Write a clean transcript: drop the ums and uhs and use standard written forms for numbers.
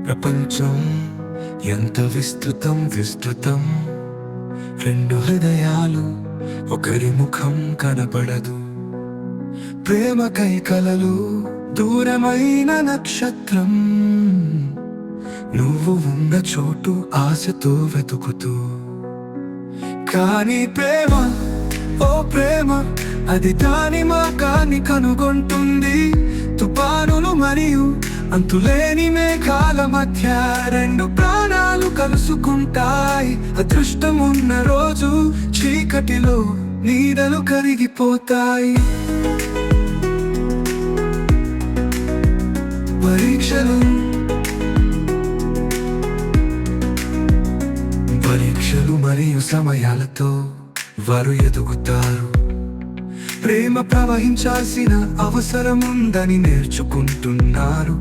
ప్రపంచం ఎంత విస్తృతం విస్తృతం, రెండు హృదయాలు ఒకరి ముఖం కనపడదు. ప్రేమకై కలలు దూరమైన నక్షత్రం, నువ్వు ఉన్న చోటు ఆశతో వెతుకుతూ. కానీ ప్రేమ, ఓ ప్రేమ, అది దాని మార్గాన్ని కనుగొంటుంది. తుఫానులు మరియు అంతులేని మేఘాల మధ్య రెండు ప్రాణాలు కలుసుకుంటాయి. అదృష్టం ఉన్న రోజు చీకటిలో నీడలు కరిగిపోతాయి. పరీక్షలు మరియు సమయాలతో వారు ఎదుగుతారు. ప్రేమ ప్రవహించాల్సిన అవసరం ఉందని నేర్చుకుంటున్నారు.